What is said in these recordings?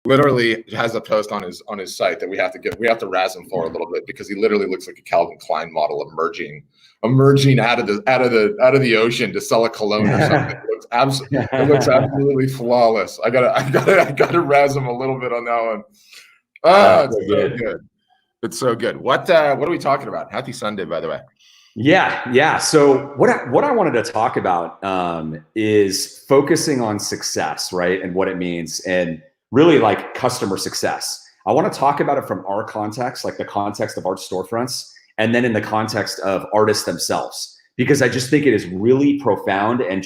literally has a post on his site that we have to razz him for a little bit, because he literally looks like a Calvin Klein model emerging out of the ocean to sell a cologne or something. It looks absolutely flawless. I gotta razz him a little bit on that one. It's so good. It's so good. What are we talking about? Happy Sunday, by the way. Yeah. So what I wanted to talk about is focusing on success, right? And what it means, and really like customer success. I want to talk about it from our context, like the context of art storefronts, and then in the context of artists themselves, because I just think it is really profound and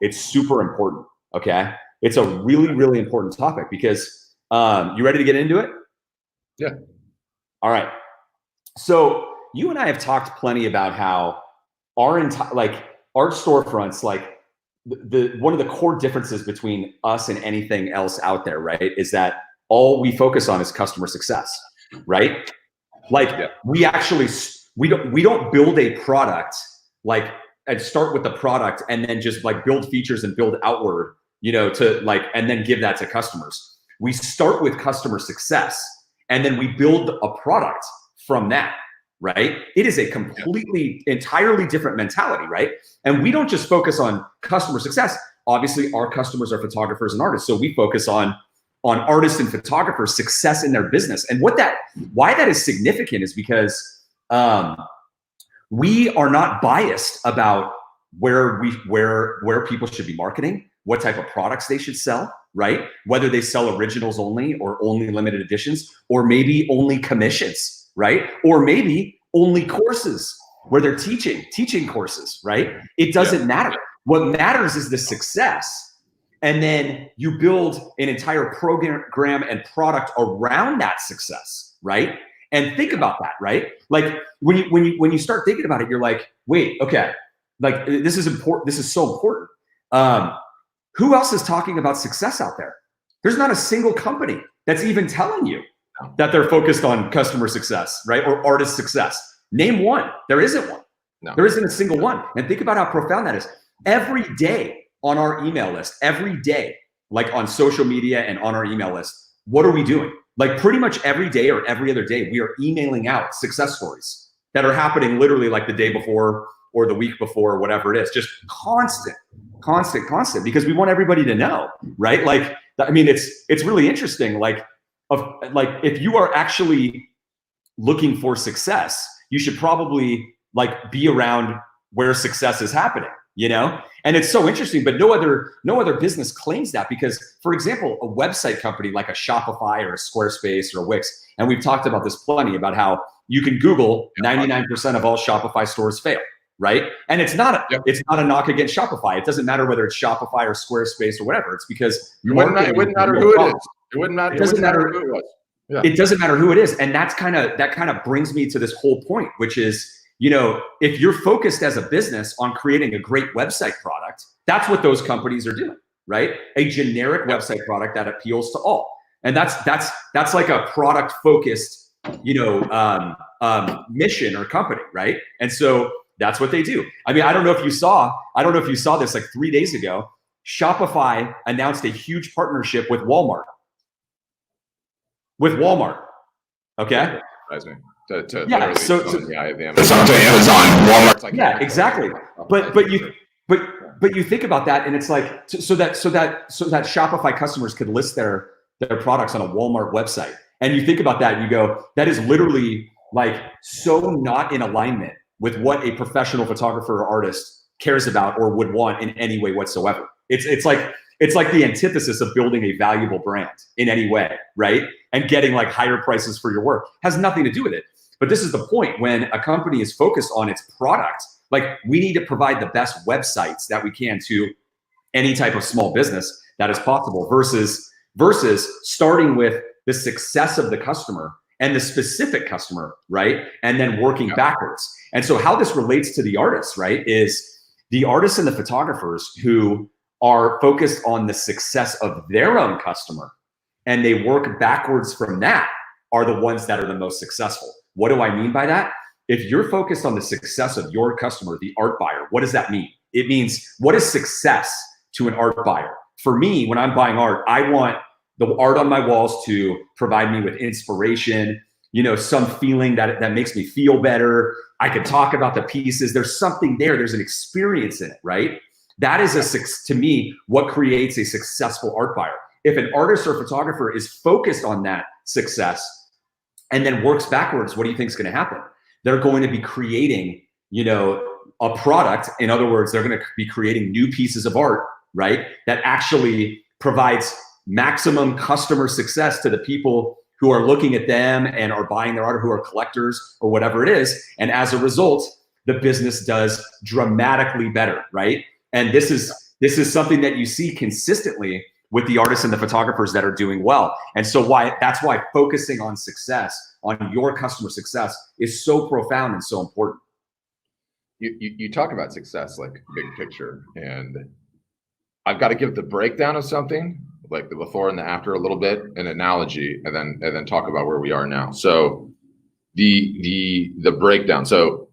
it's super important. Okay. It's a really, really important topic because you ready to get into it? Yeah. All right. So you and I have talked plenty about how our art storefronts, like one of the core differences between us and anything else out there, right, is that all we focus on is customer success, right? We actually we don't build a product and start with the product and then just like build features and build outward, and then give that to customers. We start with customer success and then we build a product from that. Right? It is a entirely different mentality, right? And we don't just focus on customer success. Obviously, our customers are photographers and artists, so we focus on artists and photographers' success in their business. And why that is significant is because we are not biased about where people should be marketing, what type of products they should sell, right? Whether they sell originals only or only limited editions, or maybe only commissions. Right? Or maybe only courses where they're teaching courses, right? It doesn't matter. What matters is the success. And then you build an entire program and product around that success, right? And think about that, right? Like when you start thinking about it, you're like, wait, okay, like this is important. This is so important. Who else is talking about success out there? There's not a single company that's even telling you that they're focused on customer success, right? Or artist success. Name one. There isn't one. No. There isn't a single one. And think about how profound that is. Every day on our email list, every day, like on social media and on our email list, what are we doing? Like pretty much every day or every other day, we are emailing out success stories that are happening literally like the day before or the week before, or whatever it is. Just constant, because we want everybody to know, right? Like, I mean, it's really interesting. If you are actually looking for success, you should probably be around where success is happening, And it's so interesting, but no other business claims that, because, for example, a website company like a Shopify or a Squarespace or a Wix, and we've talked about this plenty, about how you can Google 99% of all Shopify stores fail, right? And it's not a knock against Shopify. It doesn't matter whether it's Shopify or Squarespace or whatever. It's because it wouldn't matter who it is. It doesn't matter who it was. Yeah. It doesn't matter who it is. And that kind of brings me to this whole point, which is, if you're focused as a business on creating a great website product, that's what those companies are doing, right? A generic website product that appeals to all. And that's like a product focused, mission or company, right? And so that's what they do. I mean, I don't know if you saw this like 3 days ago. Shopify announced a huge partnership with Walmart. Okay. Yeah. So the eye of Amazon. Walmart's yeah, exactly. But you think about that, and it's like so that Shopify customers could list their products on a Walmart website, and you think about that, and you go, that is literally so not in alignment with what a professional photographer or artist cares about or would want in any way whatsoever. It's like the antithesis of building a valuable brand in any way, right? And getting higher prices for your work has nothing to do with it. But this is the point: when a company is focused on its product, we need to provide the best websites that we can to any type of small business that is possible, versus starting with the success of the customer and the specific customer, right? And then working backwards. And so how this relates to the artists, right, is the artists and the photographers who are focused on the success of their own customer and they work backwards from that are the ones that are the most successful. What do I mean by that? If you're focused on the success of your customer, the art buyer, what does that mean? It means, what is success to an art buyer? For me, when I'm buying art, I want the art on my walls to provide me with inspiration, you know, some feeling that makes me feel better. I could talk about the pieces. There's something there. There's an experience in it, right? That is to me, what creates a successful art buyer. If an artist or photographer is focused on that success and then works backwards, what do you think is going to happen? They're going to be creating, you know, a product. In other words, they're going to be creating new pieces of art, right? That actually provides maximum customer success to the people who are looking at them and are buying their art, or who are collectors or whatever it is. And as a result, the business does dramatically better, right? And this is something that you see consistently with the artists and the photographers that are doing well. And so that's why focusing on success, on your customer success, is so profound and so important. You talk about success like big picture, and I've got to give the breakdown of something, like the before and the after a little bit, an analogy, and then talk about where we are now. So the breakdown. So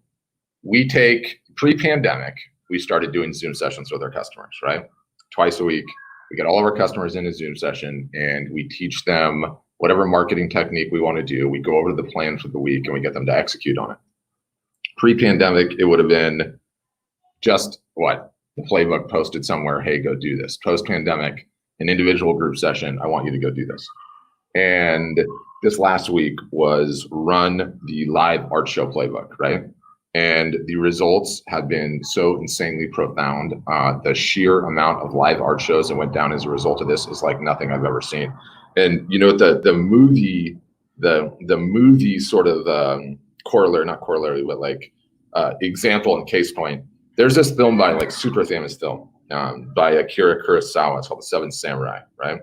we take pre-pandemic, we started doing Zoom sessions with our customers, right? Twice a week. We get all of our customers in a Zoom session and we teach them whatever marketing technique we want to do. We go over the plan for the week and we get them to execute on it. Pre-pandemic, it would have been just what? The playbook posted somewhere, hey, go do this. Post-pandemic, an individual group session, I want you to go do this. And this last week was run the live art show playbook, right? And the results have been so insanely profound. The sheer amount of live art shows that went down as a result of this is like nothing I've ever seen. And you know, the movie sort of corollary, not corollary, but like example and case point. There's this film by like super famous film by Akira Kurosawa. It's called The Seven Samurai, right?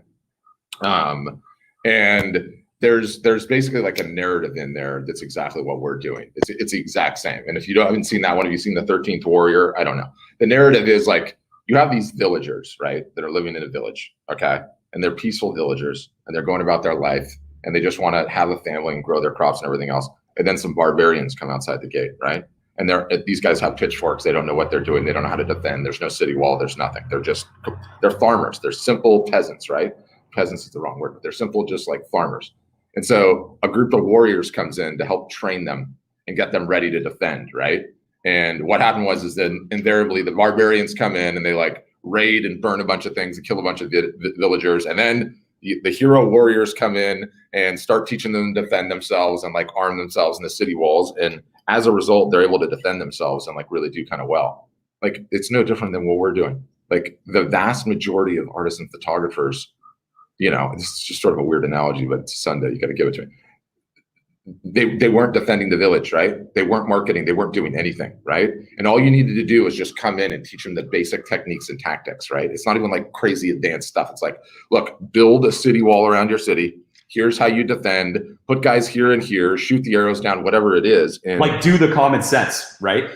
And there's basically like a narrative in there that's exactly what we're doing. It's the exact same. And if you haven't seen that one, have you seen The 13th Warrior? I don't know. The narrative is like, you have these villagers, right, that are living in a village, okay? And they're peaceful villagers and they're going about their life and they just want to have a family and grow their crops and everything else. And then some barbarians come outside the gate, right? And these guys have pitchforks. They don't know what they're doing. They don't know how to defend. There's no city wall. There's nothing. They're farmers. They're simple peasants, right? Peasants is the wrong word, but they're simple, just like farmers. And so a group of warriors comes in to help train them and get them ready to defend, right? And what happened is then invariably the barbarians come in and they like raid and burn a bunch of things and kill a bunch of villagers. And then the hero warriors come in and start teaching them to defend themselves and like arm themselves in the city walls. And as a result, they're able to defend themselves and like really do kind of well. Like it's no different than what we're doing. Like the vast majority of artists and photographers, you know, this is just sort of a weird analogy, but it's Sunday, you got to give it to me. They weren't defending the village, right? They weren't marketing, they weren't doing anything, right? And all you needed to do was just come in and teach them the basic techniques and tactics, right? It's not even like crazy advanced stuff. It's like, look, build a city wall around your city. Here's how you defend, put guys here and here, shoot the arrows down, whatever it is. And like do the common sense, right?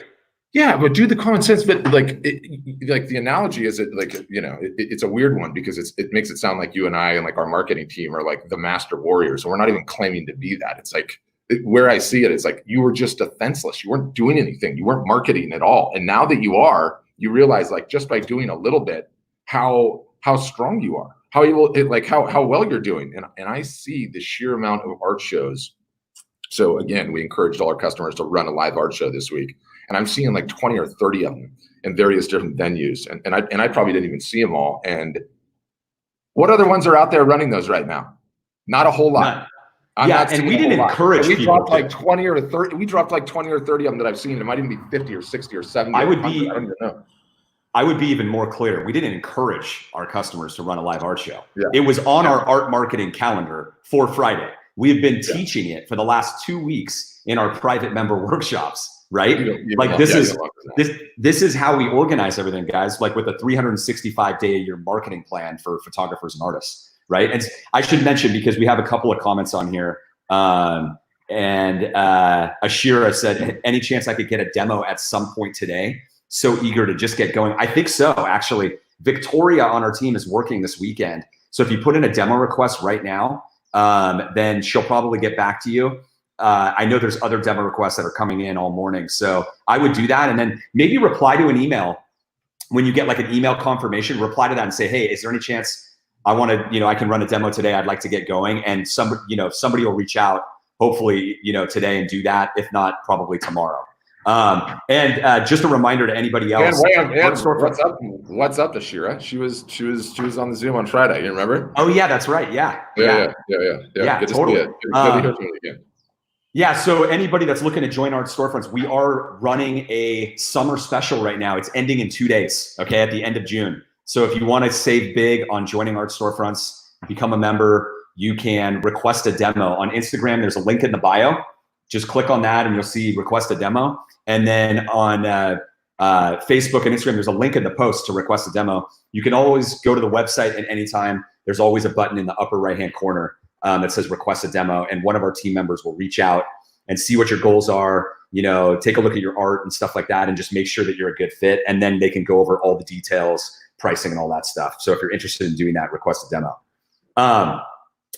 Yeah, but do the common sense. But like the analogy is it's a weird one because it makes it sound like you and I and like our marketing team are like the master warriors. And we're not even claiming to be that. It's like where I see it, it's like you were just defenseless. You weren't doing anything. You weren't marketing at all. And now that you are, you realize like just by doing a little bit, how strong you are, how well you're doing. And I see the sheer amount of art shows. So again, we encouraged all our customers to run a live art show this week. And I'm seeing like 20 or 30 of them in various different venues. And I probably didn't even see them all. And what other ones are out there running those right now? Not a whole lot. And we didn't encourage people. We dropped like 20 or 30. We dropped like 20 or 30 of them that I've seen. It might even be 50 or 60 or 70. I don't even know. I would be even more clear. We didn't encourage our customers to run a live art show. Yeah. It was on our art marketing calendar for Friday. We have been teaching it for the last 2 weeks in our private member workshops. Right? This is how we organize everything, guys, like with a 365-day-a-year marketing plan for photographers and artists, right? And I should mention, because we have a couple of comments on here, and Ashira said, any chance I could get a demo at some point today? So eager to just get going. I think so, actually. Victoria on our team is working this weekend. So if you put in a demo request right now, then she'll probably get back to you. I know there's other demo requests that are coming in all morning. So I would do that and then maybe reply to an email when you get like an email confirmation, reply to that and say, hey, is there any chance I want to, I can run a demo today. I'd like to get going. And somebody will reach out, hopefully, today and do that. If not, probably tomorrow. And just a reminder to anybody else. What's up to Shira? She was on the Zoom on Friday. You remember? Oh yeah, that's right. Yeah. Good Totally. to see it. Good to hear from you again. Yeah. So anybody that's looking to join our storefronts, we are running a summer special right now. It's ending in 2 days. Okay, at the end of June. So if you want to save big on joining Art Storefronts, become a member. You can request a demo on Instagram. There's a link in the bio. Just click on that and you'll see request a demo. And then on Facebook and Instagram, there's a link in the post to request a demo. You can always go to the website at any time. There's always a button in the upper right-hand corner that says request a demo. And one of our team members will reach out and see what your goals are, take a look at your art and stuff like that, and just make sure that you're a good fit. And then they can go over all the details, pricing and all that stuff. So if you're interested in doing that, request a demo.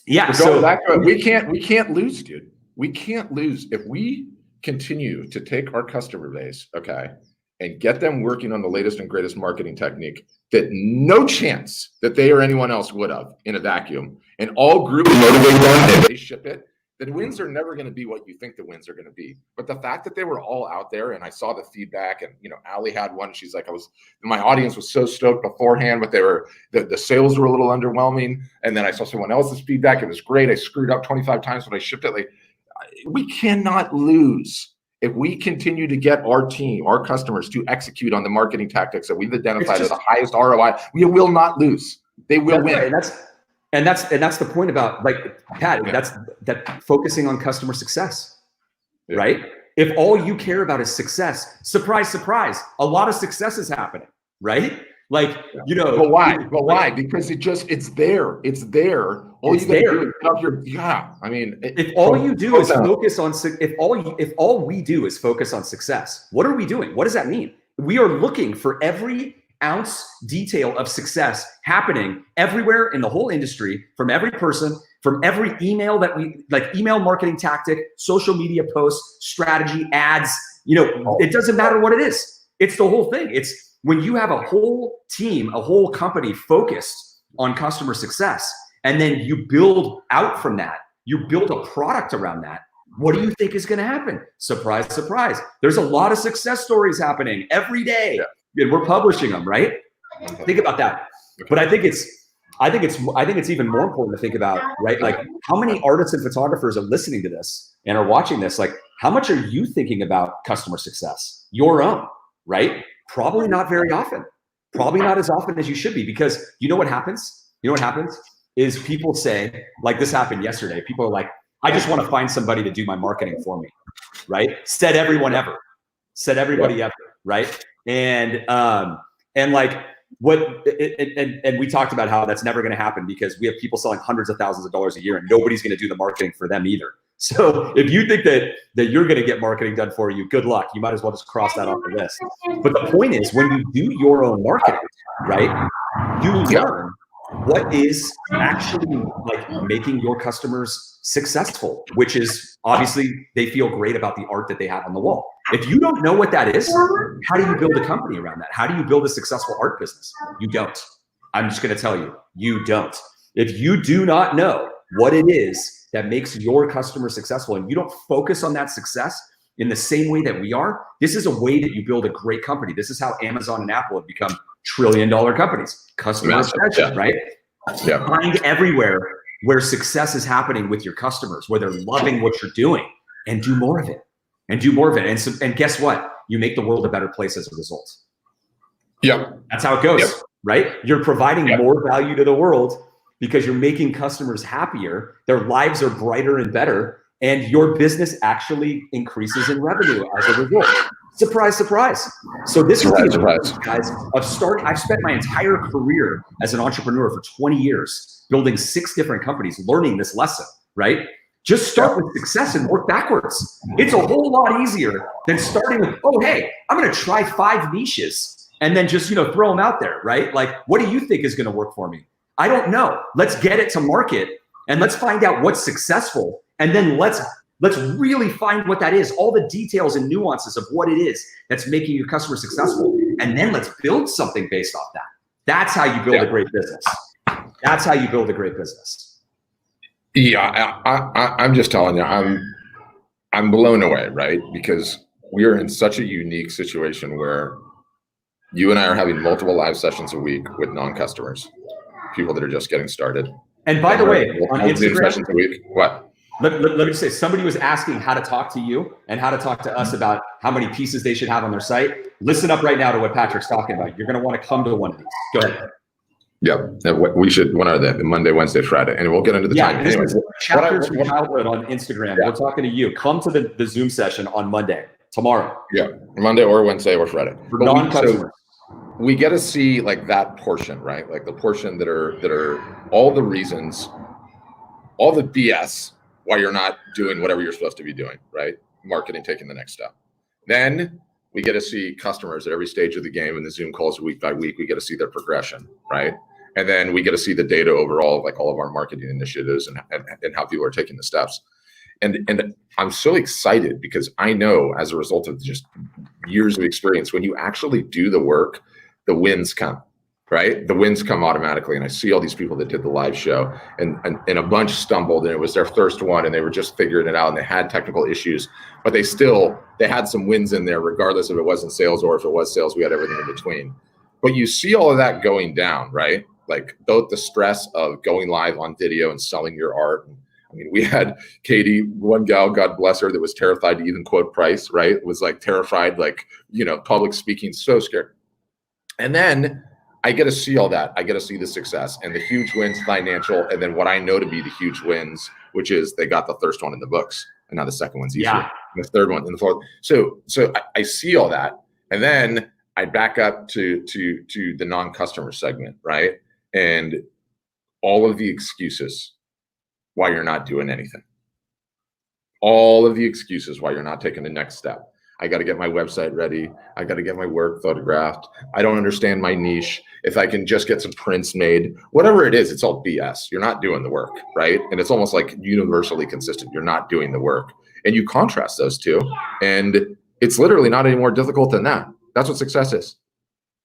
We can't lose, dude. We can't lose if we continue to take our customer base, okay, and get them working on the latest and greatest marketing technique that no chance that they or anyone else would have in a vacuum, and all group motivate them and they ship it. The wins are never going to be what you think the wins are going to be. But the fact that they were all out there, and I saw the feedback, and Allie had one. She's like, my audience was so stoked beforehand, but the sales were a little underwhelming. And then I saw someone else's feedback. It was great. I screwed up 25 times when I shipped it. Like, we cannot lose if we continue to get our team, our customers, to execute on the marketing tactics that we've identified as the highest ROI. We will not lose. They will win. Right. And that's the point about, like, Pat, that focusing on customer success, right? If all you care about is success, surprise, surprise, a lot of success is happening, right? Like, But why? Because it's there. It's there. All you got to do is if all you do is focus on, if all we do is focus on success, what are we doing? What does that mean? We are looking for every ounce detail of success happening everywhere in the whole industry, from every person, from every email that email marketing tactic, social media posts, strategy, ads, it doesn't matter what it is. It's the whole thing. It's when you have a whole team, a whole company focused on customer success, and then you build out from that, you build a product around that. What do you think is going to happen? Surprise, surprise. There's a lot of success stories happening every day. Yeah. And we're publishing them, right? Think about that. But I think it's even more important to think about, right? Like, how many artists and photographers are listening to this and are watching this? Like, how much are you thinking about customer success? Your own, right? Probably not very often. Probably not as often as you should be, because you know what happens? Is people say, like this happened yesterday. People are like, I just want to find somebody to do my marketing for me, right? Said everybody ever, right? And like and we talked about how that's never going to happen, because we have people selling hundreds of thousands of dollars a year, and nobody's going to do the marketing for them either. So if you think that you're going to get marketing done for you, good luck. You might as well just cross that off the list. But the point is, when you do your own marketing, right, you learn what is actually like making your customers successful, which is obviously they feel great about the art that they have on the wall. If you don't know what that is, how do you build a company around that? How do you build a successful art business? You don't. I'm just going to tell you, you don't. If you do not know what it is that makes your customer successful, and you don't focus on that success in the same way that we are, this is a way that you build a great company. This is how Amazon and Apple have become trillion-dollar companies. Customer obsession, right? Yeah. Find everywhere where success is happening with your customers, where they're loving what you're doing, and do more of it. And guess what? You make the world a better place as a result. Yep. That's how it goes, right? You're providing more value to the world because you're making customers happier. Their lives are brighter and better, and your business actually increases in revenue as a result. Surprise, surprise. So this is the guys. I've spent my entire career as an entrepreneur for 20 years, building 6 different companies, learning this lesson, right? Just start with success and work backwards. It's a whole lot easier than starting with, oh, hey, I'm going to try 5 niches and then just, throw them out there, right? Like, what do you think is going to work for me? I don't know. Let's get it to market and let's find out what's successful. And then let's really find what that is, all the details and nuances of what it is that's making your customer successful. And then let's build something based off that. That's how you build a great business. That's how you build a great business. Yeah, I'm just telling you, I'm blown away, right? Because we are in such a unique situation where you and I are having multiple live sessions a week with non-customers, people that are just getting started. And by the way, on Instagram, sessions a week. What? Let me say, somebody was asking how to talk to you and how to talk to us about how many pieces they should have on their site. Listen up right now to what Patrick's talking about. You're going to want to come to one of these. Go ahead. Yep. We should, when are they? Monday, Wednesday, Friday. And we'll get into the time. This is Chapters from Childhood on Instagram. Yeah. We're talking to you. Come to the Zoom session on Monday, tomorrow. Yeah. Monday or Wednesday or Friday. For non-customers. We get to see like that portion, right? Like the portion that are all the reasons, all the BS why you're not doing whatever you're supposed to be doing, right? Marketing, taking the next step. Then we get to see customers at every stage of the game in the Zoom calls week by week. We get to see their progression, right? And then we get to see the data overall, like all of our marketing initiatives and how people are taking the steps. And I'm so excited because I know as a result of just years of experience, when you actually do the work, the wins come, right? The wins come automatically. And I see all these people that did the live show and a bunch stumbled and it was their first one and they were just figuring it out and they had technical issues, but they had some wins in there, regardless if it wasn't sales or if it was sales, we had everything in between. But you see all of that going down, right? Like both the stress of going live on video and selling your art. I mean, we had Katie, one gal, God bless her, that was terrified to even quote price, right? Was like terrified, like, public speaking, so scared. And then I get to see all that. I get to see the success and the huge wins, financial, and then what I know to be the huge wins, which is they got the first one in the books, and now the second one's easier, and the third one, and the fourth. So I see all that, and then I back up to the non-customer segment, right? And all of the excuses why you're not doing anything. All of the excuses why you're not taking the next step. I got to get my website ready. I got to get my work photographed. I don't understand my niche. If I can just get some prints made, whatever it is, it's all BS. You're not doing the work, right? And it's almost like universally consistent. You're not doing the work. And you contrast those two. And it's literally not any more difficult than that. That's what success is.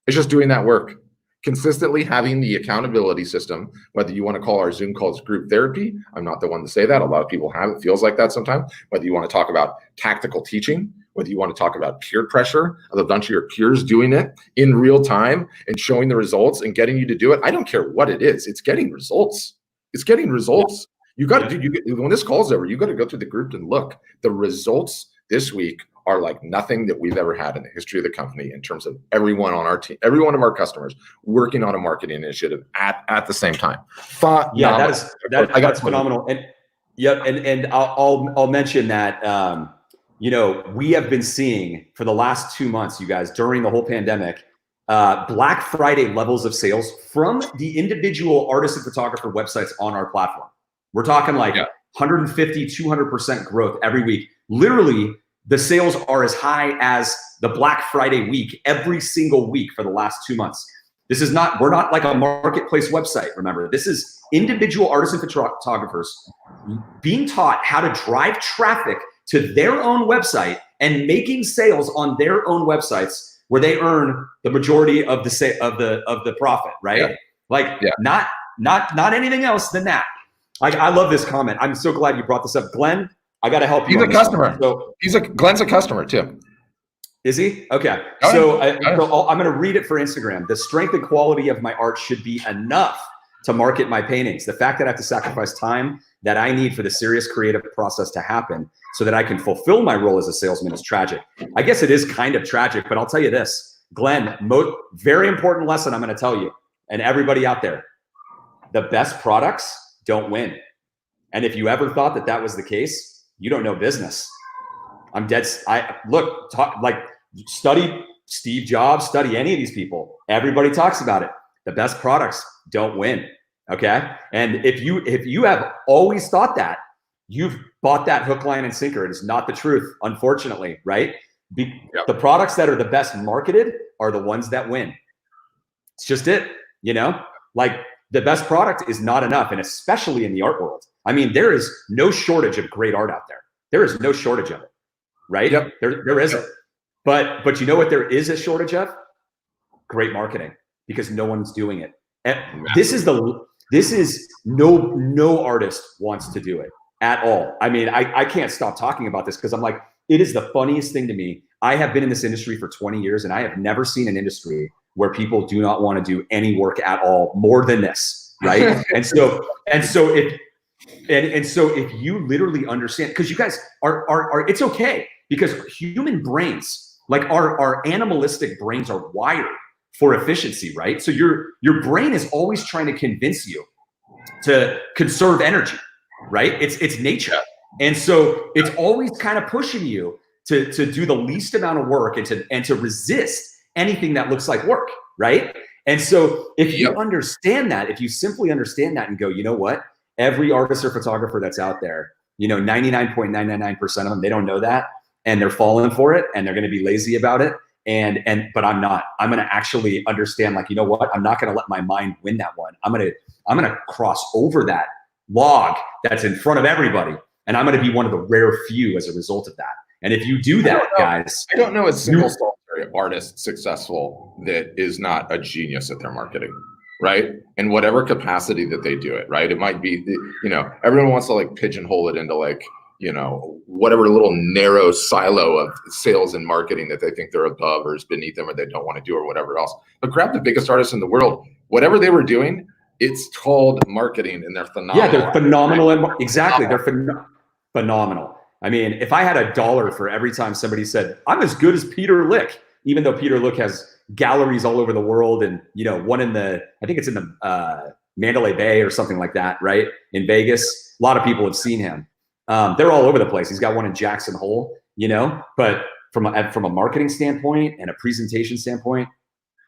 It's just doing that work. Consistently having the accountability system, whether you want to call our Zoom calls group therapy. I'm not the one to say that. A lot of people have. It feels like that sometimes. Whether you want to talk about tactical teaching, whether you want to talk about peer pressure of a bunch of your peers doing it in real time and showing the results and getting you to do it. I don't care what it is. It's getting results. It's getting results. You got to do, when this call's over, you got to go through the group and look. The results this week are like nothing that we've ever had in the history of the company in terms of everyone on our team, every one of our customers working on a marketing initiative at the same time. That's phenomenal. And I'll mention that, we have been seeing for the last 2 months, you guys, during the whole pandemic, Black Friday levels of sales from the individual artist and photographer websites on our platform. We're talking like 150, 200% growth every week. Literally, the sales are as high as the Black Friday week every single week for the last 2 months. We're not like a marketplace website, remember. This is individual artists and photographers being taught how to drive traffic to their own website and making sales on their own websites where they earn the majority of the profit, right? Not anything else than that. I love this comment. I'm so glad you brought this up. Glenn, I got to help you. He's a customer. So Glenn's a customer too. Is he? Okay. So I'm going to read it for Instagram. The strength and quality of my art should be enough to market my paintings. The fact that I have to sacrifice time that I need for the serious creative process to happen so that I can fulfill my role as a salesman is tragic. I guess it is kind of tragic, but I'll tell you this, Glenn, very important lesson I'm going to tell you and everybody out there. The best products don't win. And if you ever thought that was the case, you don't know business. Study Steve Jobs, study any of these people. Everybody talks about it. The best products don't win. Okay. And if you have always thought that, you've bought that hook, line, and sinker. It is not the truth, unfortunately, right? The products that are the best marketed are the ones that win. It's just it, like the best product is not enough. And especially in the art world. I mean, there is no shortage of great art out there. There is no shortage of it, right? Yep. There isn't. But you know what there is a shortage of? Great marketing, because no one's doing it. And this is This is no artist wants to do it at all. I mean, I can't stop talking about this because I'm like, it is the funniest thing to me. I have been in this industry for 20 years and I have never seen an industry where people do not want to do any work at all more than this, right? and so if you literally understand, because you guys are it's okay, because human brains, like our animalistic brains, are wired for efficiency, right? So your brain is always trying to convince you to conserve energy, right? It's nature. And so it's always kind of pushing you to do the least amount of work and to resist anything that looks like work, right? And so if you understand that, if you simply understand that and go, you know what? Every artist or photographer that's out there, 99.999% of them, they don't know that, and they're falling for it, and they're going to be lazy about it. But I'm not. I'm going to actually understand, like, you know what? I'm not going to let my mind win that one. I'm going to cross over that log that's in front of everybody, and I'm going to be one of the rare few as a result of that. And if you do that, guys, I don't know a single solitary artist successful that is not a genius at their marketing, right? In whatever capacity that they do it, right? It might be, everyone wants to like pigeonhole it into like, whatever little narrow silo of sales and marketing that they think they're above or is beneath them or they don't want to do or whatever else. But grab the biggest artists in the world, whatever they were doing, it's called marketing, and they're phenomenal. Yeah, they're phenomenal. Exactly. They're phenomenal. I mean, if I had $1 for every time somebody said, I'm as good as Peter Lick, even though Peter Lick has galleries all over the world, and one in I think it's in the Mandalay Bay or something like that, right? In Vegas. A lot of people have seen him. They're all over the place. He's got one in Jackson Hole, but from a marketing standpoint and a presentation standpoint,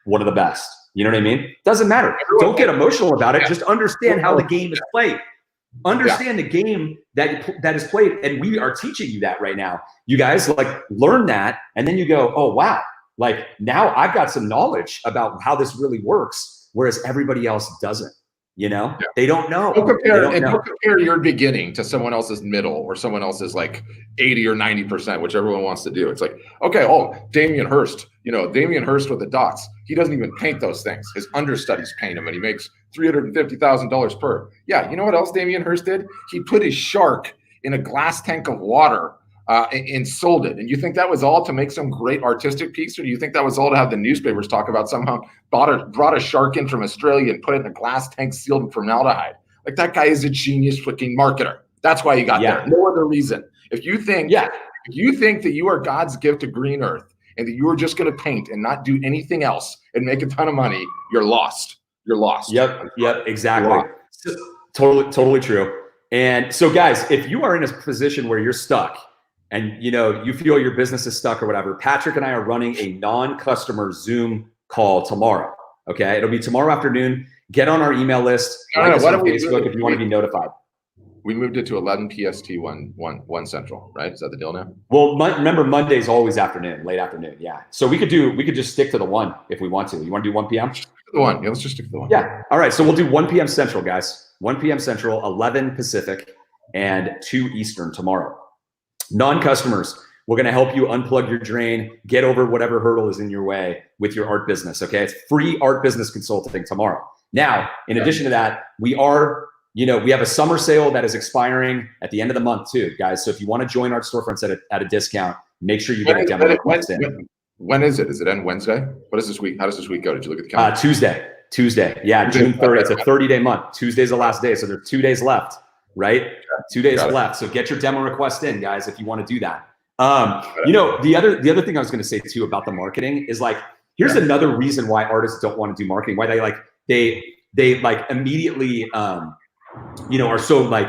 one of the best. You know what I mean? Doesn't matter. Don't get emotional about it. Just understand how the game is played. Understand the game that is played, and we are teaching you that right now. You guys learn that, and then you go, oh wow, now I've got some knowledge about how this really works, whereas everybody else doesn't. They don't know. Don't compare your beginning to someone else's middle or someone else's 80 or 90%, which everyone wants to do. It's like, okay, Damien Hirst, Damien Hirst with the dots. He doesn't even paint those things. His understudies paint him, and he makes $350,000 per. Yeah, you know what else Damien Hirst did? He put his shark in a glass tank of water and sold it. And you think that was all to make some great artistic piece, or do you think that was all to have the newspapers talk about somehow brought a shark in from Australia and put it in a glass tank sealed with formaldehyde? That guy is a genius freaking marketer. That's why he got there. No other reason. If you think that you are God's gift to green earth and that you are just going to paint and not do anything else and make a ton of money, you're lost. You're lost. Yep, exactly. Totally true. And so guys, if you are in a position where you're stuck, and you feel your business is stuck or whatever, Patrick and I are running a non-customer Zoom call tomorrow. Okay, it'll be tomorrow afternoon. Get on our email list. Like us on Facebook if you want to be notified. We moved it to 11 PST, 1 Central, right? Is that the deal now? Well, remember Monday's always afternoon, late afternoon. Yeah. So we could just stick to the 1 if we want to. You want to do 1 p.m.? Stick to the 1. Yeah, let's just stick to the 1. Yeah. All right. So we'll do 1 p.m. Central, guys. 1 p.m. Central, 11 Pacific, and 2 Eastern tomorrow. Non-customers, we're going to help you unplug your drain, get over whatever hurdle is in your way with your art business. Okay. It's free art business consulting tomorrow. Now, in addition to that, we have a summer sale that is expiring at the end of the month too, guys. So if you want to join Art Storefronts at a discount, make sure you get a demo request in. When is it? Is it end Wednesday? What is this week? How does this week go? Did you look at the calendar? Tuesday. Yeah, June 30th. It's a 30-day month. Tuesday's the last day. So there's 2 days left, right? 2 days left. So get your demo request in, guys, if you want to do that. The other thing I was going to say too about the marketing is here's another reason why artists don't want to do marketing, why they immediately are so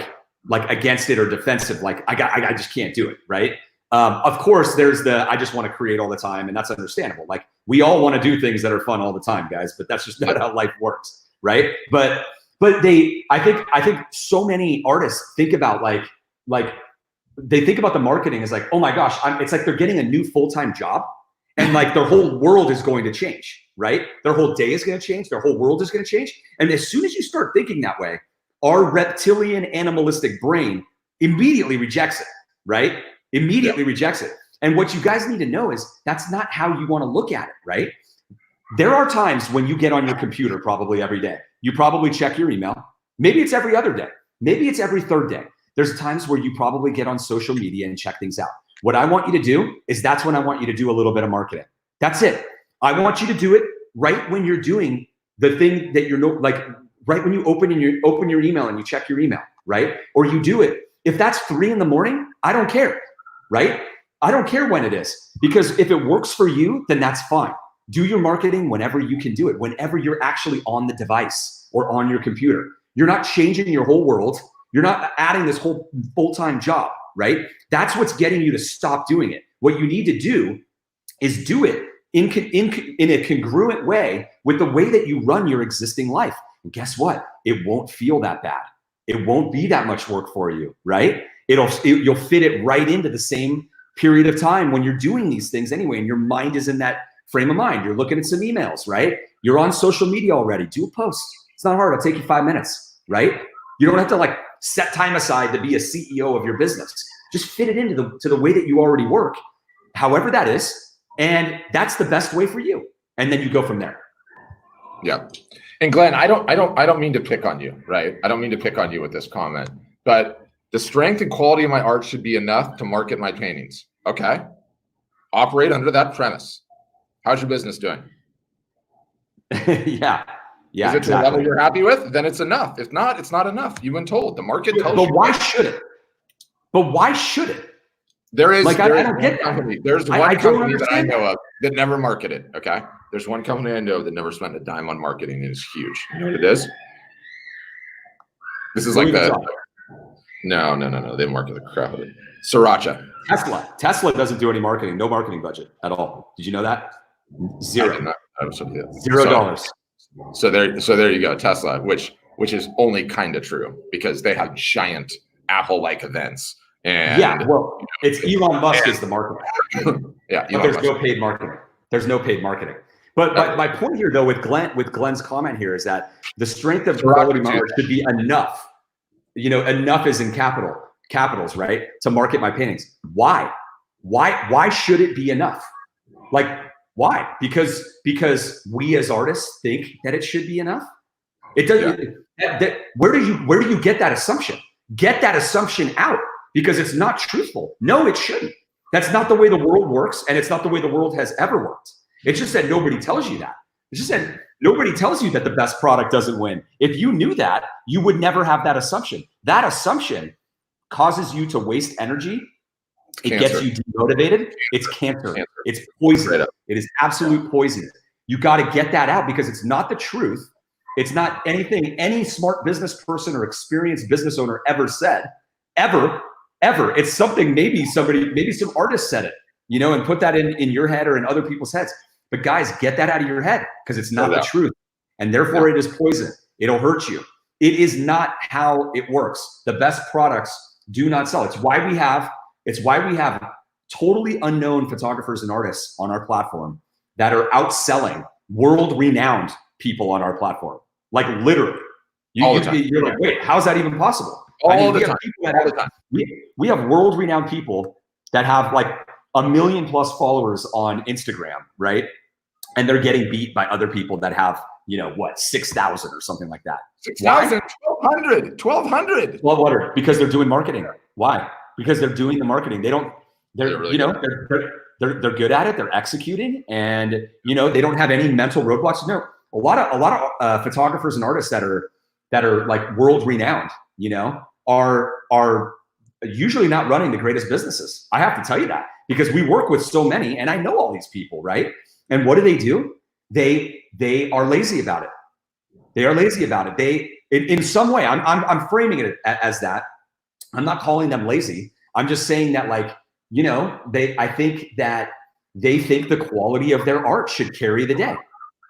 against it or defensive. I just can't do it. Right. Of course there's I just want to create all the time, and that's understandable. We all want to do things that are fun all the time, guys, but that's just not how life works. Right. But I think so many artists think about they think about the marketing as oh my gosh, it's they're getting a new full-time job, and their whole world is going to change, right? Their whole day is going to change. Their whole world is going to change. And as soon as you start thinking that way, our reptilian animalistic brain immediately rejects it, right? Immediately rejects it. And what you guys need to know is that's not how you want to look at it, right? There are times when you get on your computer probably every day. You probably check your email. Maybe it's every other day. Maybe it's every third day. There's times where you probably get on social media and check things out. What I want you to do is that's when I want you to do a little bit of marketing. That's it. I want you to do it right when you're doing the thing that you're like right when you open your email and you check your email, right? Or you do it. If that's 3 a.m, I don't care, right? I don't care when it is, because if it works for you, then that's fine. Do your marketing whenever you can do it, whenever you're actually on the device or on your computer. You're not changing your whole world. You're not adding this whole full-time job, right? That's what's getting you to stop doing it. What you need to do is do it in a congruent way with the way that you run your existing life. And guess what? It won't feel that bad. It won't be that much work for you, right? You'll fit it right into the same period of time when you're doing these things anyway, and your mind is in that frame of mind. You're looking at some emails, right? You're on social media already. Do a post. It's not hard. It'll take you 5 minutes, right? You don't have to like set time aside to be a CEO of your business. Just fit it into the way that you already work, however that is, and that's the best way for you. And then you go from there. Yeah. And Glenn, I don't mean to pick on you, right? I don't mean to pick on you with this comment, but the strength and quality of my art should be enough to market my paintings. Okay. Operate under that premise. How's your business doing? Yeah. Is it to a level you're happy with? Then it's enough. If not, it's not enough. You've been told. The market tells you. But why should it? But why should it? There's one company that I know of that never marketed. Okay. There's one company I know that never spent a dime on marketing, and it's huge. You know what it is? This is like the no. They market the crap out of it. Sriracha. Tesla doesn't do any marketing. No marketing budget at all. Did you know that? Zero. $0. So there you go. Tesla, which is only kind of true because they have giant Apple-like events. And yeah, well, it's Elon Musk is the marketer. Yeah, but there's no paid marketing. There's no paid marketing. But my point here, though, with Glenn's comment here is that the strength of quality market should be enough. You know, enough is in capitals, right? To market my paintings. Why? Why should it be enough? Like, why? Because we as artists think that it should be enough. It doesn't. Yeah. Where do you get that assumption? Get that assumption out, because it's not truthful. No, it shouldn't. That's not the way the world works, and it's not the way the world has ever worked. It's just that nobody tells you that. It's just that nobody tells you that the best product doesn't win. If you knew that, you would never have that assumption. That assumption causes you to waste energy. It gets you demotivated. It's cancer. It's poison. It is absolute poison. You got to get that out, because it's not the truth. It's not anything any smart business person or experienced business owner ever said, ever. It's something maybe some artist said it, you know, and put that in your head or in other people's heads. But guys, get that out of your head, because it's not the truth. And therefore it is poison. It'll hurt you. It is not how it works. The best products do not sell. It's why we have totally unknown photographers and artists on our platform that are outselling world-renowned people on our platform. Like literally. You're like, wait, how's that even possible? We have world-renowned people that have like 1 million plus followers on Instagram, right? And they're getting beat by other people that have, 6,000 or something like that. 6,000, 1,200. Because they're doing marketing. Why? Because they're doing the marketing. They're good at it. They're executing, and they don't have any mental roadblocks. No, a lot of photographers and artists that are like world renowned, are usually not running the greatest businesses. I have to tell you that, because we work with so many, and I know all these people, right? And what do? They are lazy about it. They are lazy about it. They, in some way, I'm framing it as that. I'm not calling them lazy. I'm just saying that, like, I think that they think the quality of their art should carry the day,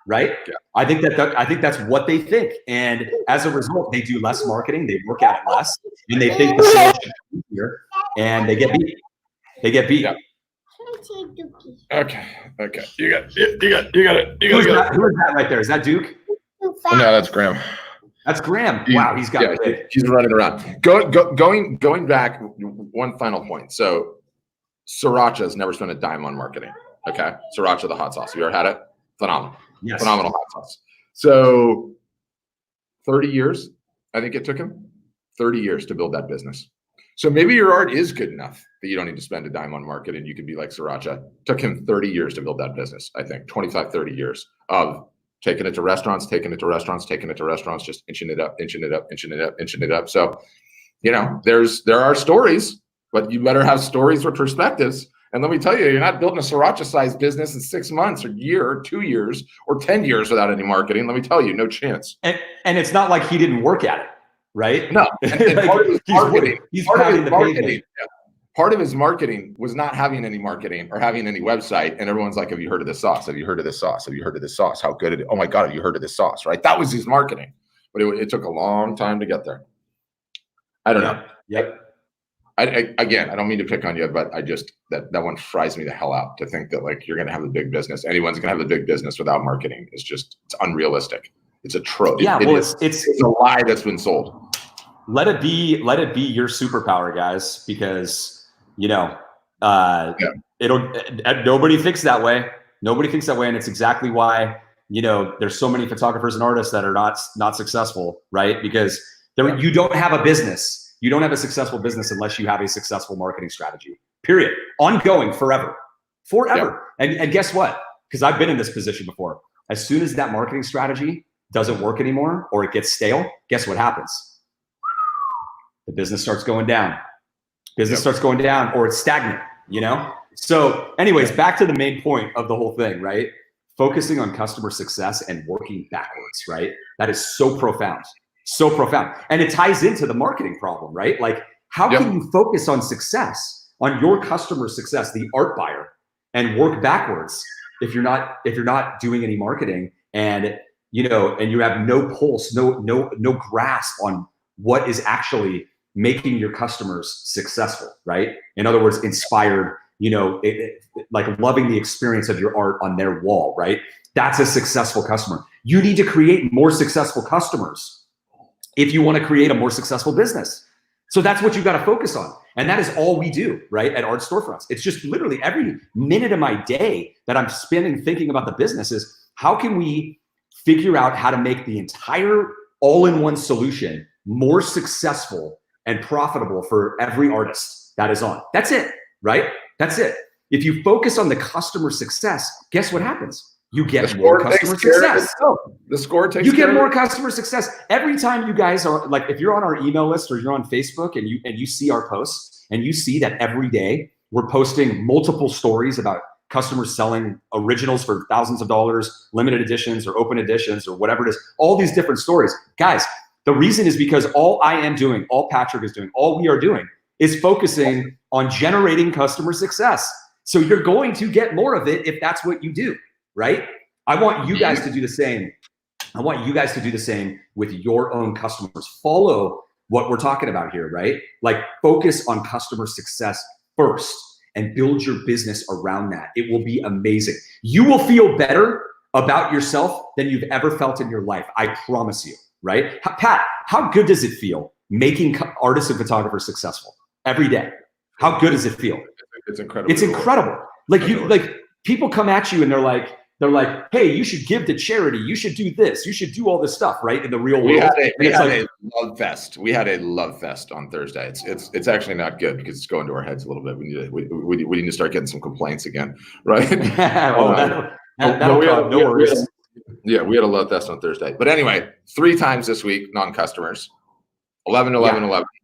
right? Yeah. I think that's what they think, and as a result, they do less marketing. They work at it less, and they think the sales should be easier, and they get beat. Yeah. Okay. You got it. Who is that right there? Is that Duke? No, that's Graham. That's Graham. Wow, he's got it. He's running around. Going back, one final point. So Sriracha's never spent a dime on marketing. Okay. Sriracha, the hot sauce. You ever had it? Phenomenal. Yes. Phenomenal hot sauce. So 30 years I think it took him 30 years to build that business. So maybe your art is good enough that you don't need to spend a dime on marketing. You can be like Sriracha. It took him 30 years to build that business, I think, 25, 30 years of taking it to restaurants, just inching it up. So, there are stories, but you better have stories with perspectives. And let me tell you, you're not building a Sriracha-sized business in 6 months or a year or 2 years or 10 years without any marketing. Let me tell you, no chance. And it's not like he didn't work at it, right? No. And like, part of his marketing, he's pounding the pavement. Part of his marketing was not having any marketing or having any website. And everyone's like, have you heard of this sauce? Have you heard of this sauce? Have you heard of this sauce? How good it is? Oh my God, have you heard of this sauce? Right? That was his marketing. But it took a long time to get there. I don't know. Yep. Again, I don't mean to pick on you, but I just, that one fries me the hell out to think that like you're going to have a big business. Anyone's going to have a big business without marketing. It's unrealistic. It's a trope. Yeah. It's a lie that's been sold. Let it be your superpower, guys, because nobody thinks that way. Nobody thinks that way. And it's exactly why, there's so many photographers and artists that are not successful, right? Because you don't have a business. You don't have a successful business unless you have a successful marketing strategy, period. Ongoing, forever. Yeah. And guess what? Because I've been in this position before. As soon as that marketing strategy doesn't work anymore or it gets stale, guess what happens? The business starts going down. Starts going down, or it's stagnant, So anyways, back to the main point of the whole thing, right? Focusing on customer success and working backwards, right? That is so profound. So profound. And it ties into the marketing problem, right? Like, how can you focus on success, on your customer success, the art buyer, and work backwards if you're not doing any marketing and you have no pulse, no grasp on what is actually making your customers successful, right? In other words, inspired, like loving the experience of your art on their wall, right? That's a successful customer. You need to create more successful customers if you want to create a more successful business. So that's what you got to focus on. And that is all we do, right, at Art Storefronts. It's just literally every minute of my day that I'm spending thinking about the business is how can we figure out how to make the entire all-in-one solution more successful and profitable for every artist that is on. That's it, right? That's it. If you focus on the customer success, guess what happens? You get more customer success. The score takes you get more customer success. Every time you guys are like, if you're on our email list or you're on Facebook and you see our posts and you see that every day we're posting multiple stories about customers selling originals for thousands of dollars, limited editions or open editions or whatever it is, all these different stories. Guys, the reason is because all I am doing, all Patrick is doing, all we are doing is focusing on generating customer success. So you're going to get more of it if that's what you do, right? I want you guys to do the same. I want you guys to do the same with your own customers. Follow what we're talking about here, right? Like focus on customer success first and build your business around that. It will be amazing. You will feel better about yourself than you've ever felt in your life. I promise you. Right? Pat, how good does it feel making artists and photographers successful every day? How good does it feel? It's incredible. It's incredible. Like people come at you and they're like, hey, you should give to charity. You should do this. You should do all this stuff, right? In the real world. We had a love fest. We had a love fest on Thursday. It's actually not good because it's going to our heads a little bit. We need to start getting some complaints again, right? No worries. Yeah, we had a love fest on Thursday. But anyway, 3 times this week, non-customers. 11,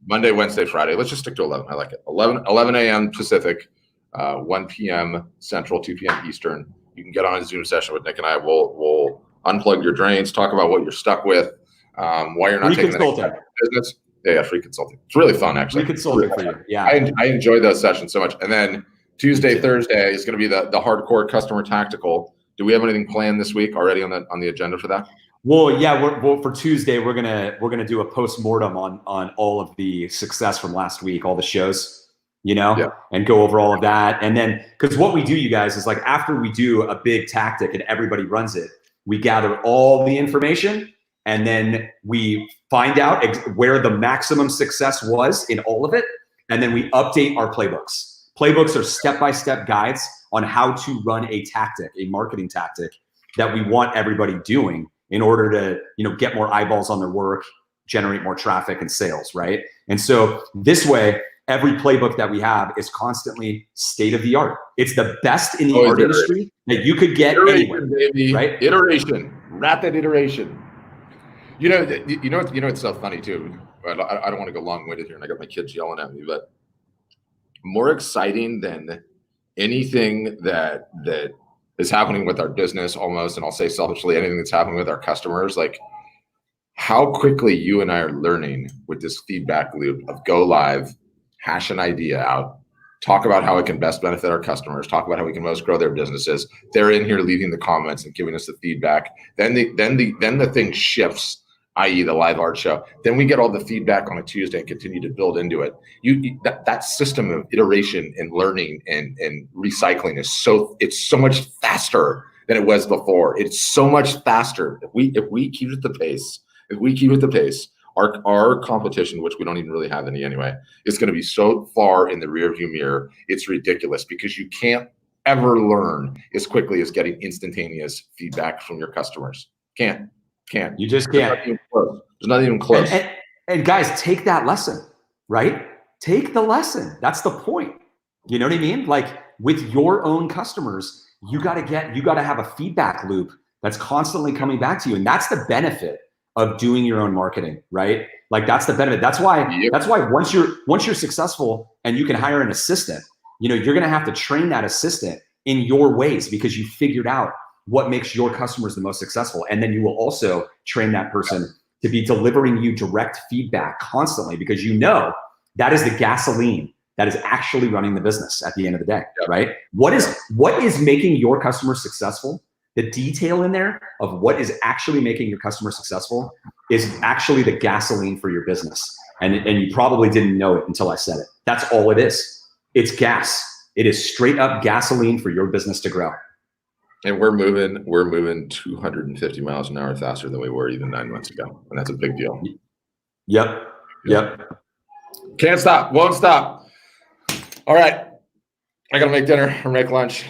Monday, Wednesday, Friday. Let's just stick to 11. I like it. 11 a.m. Pacific, 1 p.m. Central, 2 p.m. Eastern. You can get on a Zoom session with Nick and I. We'll unplug your drains, talk about what you're stuck with, why you're not taking the next step in business. Yeah, free consulting. It's really fun, actually. Free consulting for you. Yeah. I enjoy those sessions so much. And then Tuesday, Thursday is going to be the hardcore customer tactical. Do we have anything planned this week already on the agenda for that? Well, yeah, for Tuesday we're gonna do a post-mortem on all of the success from last week, all the shows, and go over all of that. And then, because what we do, you guys, is like after we do a big tactic and everybody runs it, we gather all the information and then we find out where the maximum success was in all of it, and then we update our playbooks. Playbooks are step-by-step guides on how to run a tactic, a marketing tactic that we want everybody doing in order to, get more eyeballs on their work, generate more traffic and sales, right? And so this way, every playbook that we have is constantly state of the art. It's the best in the art industry that you could get anywhere, baby. right? Iteration, rapid iteration. You know, it's so funny too. I don't want to go long-winded here, and I got my kids yelling at me, but more exciting than anything that is happening with our business, almost, and I'll say selfishly, anything that's happening with our customers, like how quickly you and I are learning with this feedback loop of go live, hash an idea out, talk about how it can best benefit our customers, talk about how we can most grow their businesses. They're in here leaving the comments and giving us the feedback. Then the thing shifts, i.e. the live art show. Then we get all the feedback on a Tuesday and continue to build into it. That system of iteration and learning and recycling is so much faster than it was before. It's so much faster. If we keep at the pace, our competition, which we don't even really have any anyway, is going to be so far in the rearview mirror. It's ridiculous because you can't ever learn as quickly as getting instantaneous feedback from your customers. Can't. You just can't. There's not even close. And guys, take that lesson, right? Take the lesson. That's the point. You know what I mean? Like with your own customers, you got to have a feedback loop that's constantly coming back to you. And that's the benefit of doing your own marketing, right? Like that's the benefit. That's why once you're successful and you can hire an assistant, you're going to have to train that assistant in your ways because you figured out what makes your customers the most successful. And then you will also train that person to be delivering you direct feedback constantly because that is the gasoline that is actually running the business at the end of the day, right? What is making your customers successful? The detail in there of what is actually making your customer successful is actually the gasoline for your business. And you probably didn't know it until I said it. That's all it is. It's gas. It is straight up gasoline for your business to grow. And we're moving 250 miles an hour faster than we were even 9 months ago. And that's a big deal. Yep. Can't stop, won't stop. All right. I got to make dinner or make lunch.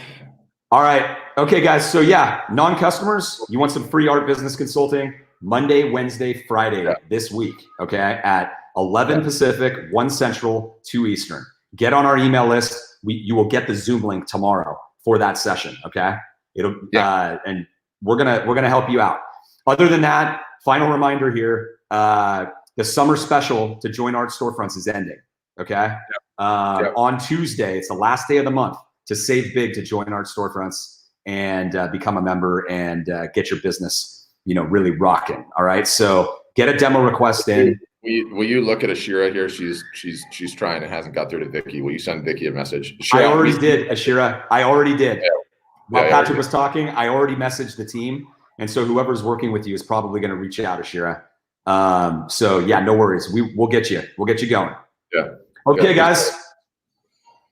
All right. Okay, guys. So non-customers, you want some free art business consulting Monday, Wednesday, Friday this week, okay, at 11 Pacific, 1 Central, 2 Eastern. Get on our email list. You will get the Zoom link tomorrow for that session, okay? And we're gonna help you out. Other than that, final reminder here, the summer special to join Art Storefronts is ending, okay? On Tuesday, it's the last day of the month to save big to join Art Storefronts and become a member and get your business, really rocking. All right, so get a demo request in. Will you look at Ashira here? She's trying and hasn't got through to Vicky. Will you send Vicky a message? Ashira, I already did, Ashira. I already did. While Patrick was talking, I already messaged the team, and so whoever's working with you is probably going to reach out, Ashira. So no worries. We'll get you. We'll get you going. Yeah. Okay, guys.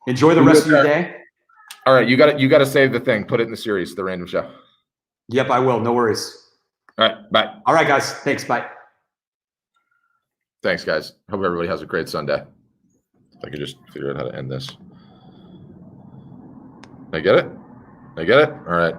Enjoy the rest of your day. All right, you got to save the thing. Put it in the series, the random show. Yep, I will. No worries. All right, bye. All right, guys. Thanks. Bye. Thanks, guys. Hope everybody has a great Sunday. If I could just figure out how to end this. I get it. All right.